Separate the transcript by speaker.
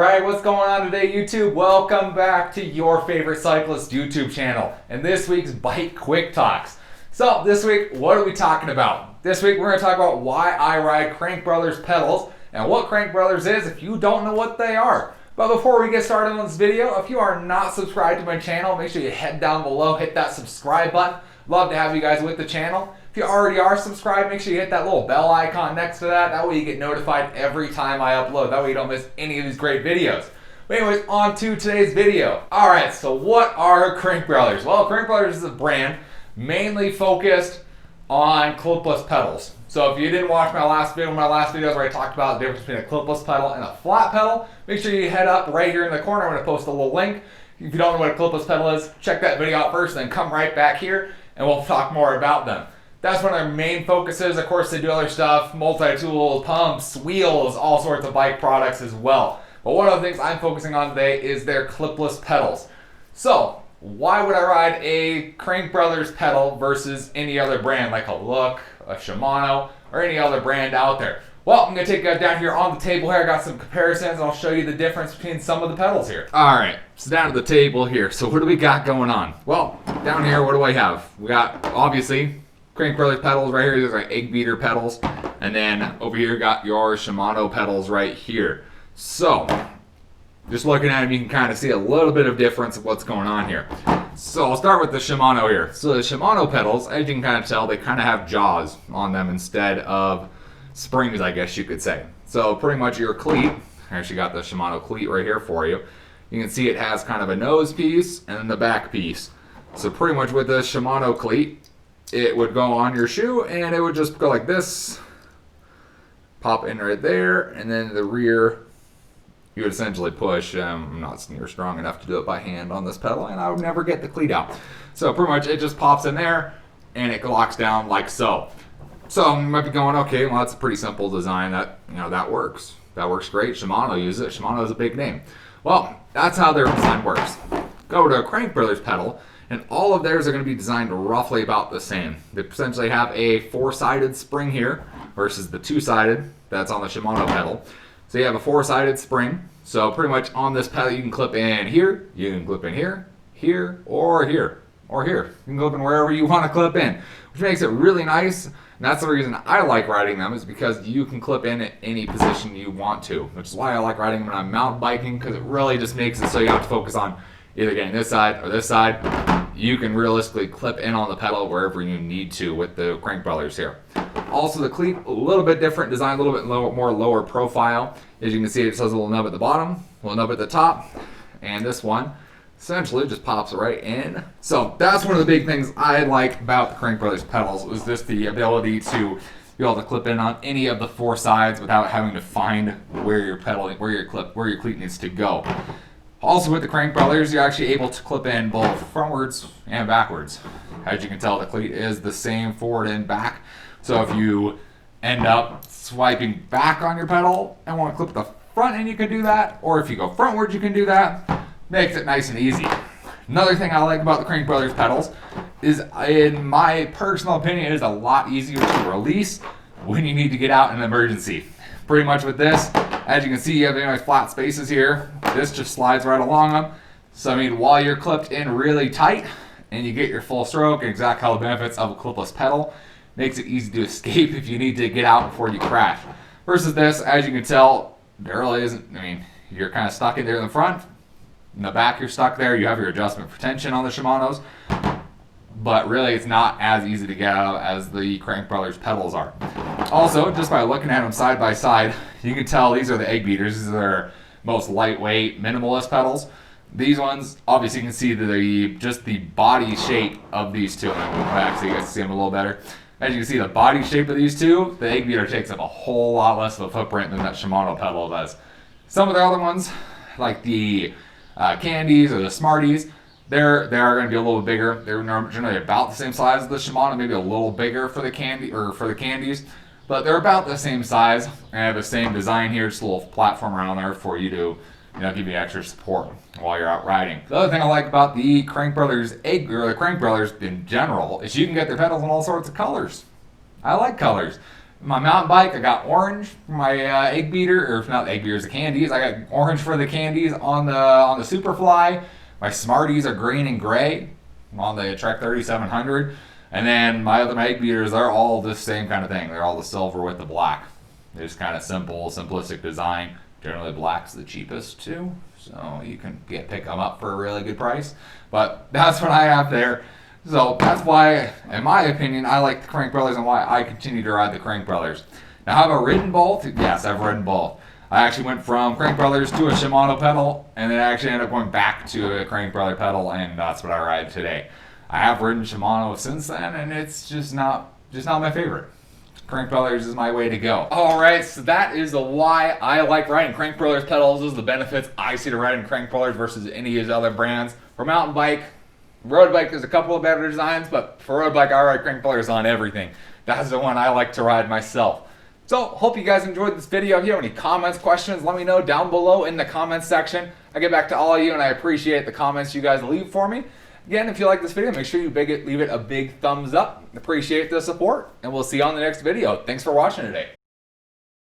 Speaker 1: Alright, what's going on today, YouTube? Welcome back to your favorite cyclist YouTube channel and this week's Bike Quick Talks. So this week, what are we talking about? This week we're going to talk about why I ride Crankbrothers pedals and what Crankbrothers is if you don't know what they are. But before we get started on this video, if you are not subscribed to my channel, make sure you head down below, hit that subscribe button. Love to have you guys with the channel. If you already are subscribed, make sure you hit that little bell icon next to that. That way you get notified every time I upload. That way you don't miss any of these great videos. But anyways, on to today's video. Alright, so what are Crankbrothers? Well, Crankbrothers is a brand mainly focused on clipless pedals. So if you didn't watch my last videos where I talked about the difference between a clipless pedal and a flat pedal, make sure you head up right here in the corner. I'm going to post a little link. If you don't know what a clipless pedal is, check that video out first, then come right back here and we'll talk more about them. That's one of their main focuses. Of course, they do other stuff, multi-tools, pumps, wheels, all sorts of bike products as well. But one of the things I'm focusing on today is their clipless pedals. So, why would I ride a Crankbrothers pedal versus any other brand like a Look, a Shimano, or any other brand out there? Well, I'm going to take you down here on the table here. I got some comparisons and I'll show you the difference between some of the pedals here. Alright, so down to the table here. So what do we got going on? Well, down here, what do I have? We got, obviously, Crankbrothers pedals right here. These are egg beater pedals. And then over here, got your Shimano pedals right here. So, just looking at them, you can kind of see a little bit of difference of what's going on here. So I'll start with the Shimano here. So the Shimano pedals, as you can kind of tell, they kind of have jaws on them instead of springs, I guess you could say. So pretty much your cleat, I actually got the Shimano cleat right here for you. You can see it has kind of a nose piece and then the back piece. So pretty much with the Shimano cleat, it would go on your shoe and it would just go like this, pop in right there, and then the rear you would essentially push. I'm not near strong enough to do it by hand on this pedal, and I would never get the cleat out. So pretty much it just pops in there and it locks down like so. So you might be going, okay, well that's a pretty simple design. That works. That works great. Shimano uses it. Shimano is a big name. Well, that's how their design works. Go to a Crankbrothers pedal, and all of theirs are going to be designed roughly about the same. They essentially have a four-sided spring here versus the two-sided that's on the Shimano pedal. So you have a four-sided spring. So pretty much on this pedal you can clip in here, you can clip in here, here, or here, or here. You can clip in wherever you want to clip in, which makes it really nice. And that's the reason I like riding them, is because you can clip in at any position you want to, which is why I like riding them when I'm mountain biking, because it really just makes it so you don't have to focus on either getting this side or this side. You can realistically clip in on the pedal wherever you need to with the Crankbrothers here. Also the cleat, a little bit different design, a little bit more lower profile. As you can see, it says a little nub at the bottom, a little nub at the top, and this one essentially just pops right in. So that's one of the big things I like about the Crankbrothers pedals, was just the ability to be able to clip in on any of the four sides without having to find where your cleat needs to go. Also with the Crankbrothers, you're actually able to clip in both frontwards and backwards. As you can tell, the cleat is the same forward and back. So if you end up swiping back on your pedal and want to clip the front end, you can do that. Or if you go frontwards, you can do that. Makes it nice and easy. Another thing I like about the Crankbrothers pedals is, in my personal opinion, it is a lot easier to release when you need to get out in an emergency. Pretty much with this, as you can see, you have nice flat spaces here. This just slides right along them. So I mean, while you're clipped in really tight and you get your full stroke and exactly how the benefits of a clipless pedal, makes it easy to escape if you need to get out before you crash. Versus this, as you can tell, there really isn't. I mean, you're kind of stuck in there in the front. In the back, you're stuck there. You have your adjustment for tension on the Shimanos. But really, it's not as easy to get out as the Crankbrothers pedals are. Also, just by looking at them side by side, you can tell these are the egg beaters. These are their most lightweight, minimalist pedals. These ones, obviously you can see just the body shape of these two. I'm going to go back so you guys can see them a little better. As you can see, the body shape of these two, the egg beater takes up a whole lot less of a footprint than that Shimano pedal does. Some of the other ones, like the Candies or the Smarties, they are going to be a little bigger. They're generally about the same size as the Shimano, maybe a little bigger for the Candies, but they're about the same size and have the same design here. Just a little platform around there for you to, give you extra support while you're out riding. The other thing I like about the Crankbrothers Crankbrothers in general is you can get their pedals in all sorts of colors. I like colors. My mountain bike, I got orange for my egg beater, or not egg beaters, the candies. I got orange for the candies on the Superfly. My Smarties are green and gray on the Trek 3700. And then my egg beaters, they're all the same kind of thing. They're all the silver with the black. They're just kind of simple, simplistic design. Generally black's the cheapest too, so you can pick them up for a really good price. But that's what I have there. So that's why, in my opinion, I like the Crank Brothers and why I continue to ride the Crank Brothers. Now, have I ridden both? Yes, I've ridden both. I actually went from Crank Brothers to a Shimano pedal, and then I actually ended up going back to a Crank Brother pedal, and that's what I ride today. I have ridden Shimano since then, and it's just not my favorite. Crank Brothers is my way to go. Alright, so that is the why I like riding Crank Brothers pedals. Those are the benefits I see to riding Crank Brothers versus any of his other brands. For mountain bike, road bike, there's a couple of better designs, but for road bike, I ride Crank Brothers on everything. That's the one I like to ride myself. So, hope you guys enjoyed this video. If you have any comments, questions, let me know down below in the comments section. I get back to all of you, and I appreciate the comments you guys leave for me. Again, if you like this video, make sure you leave it a big thumbs up. Appreciate the support, and we'll see you on the next video. Thanks for watching today.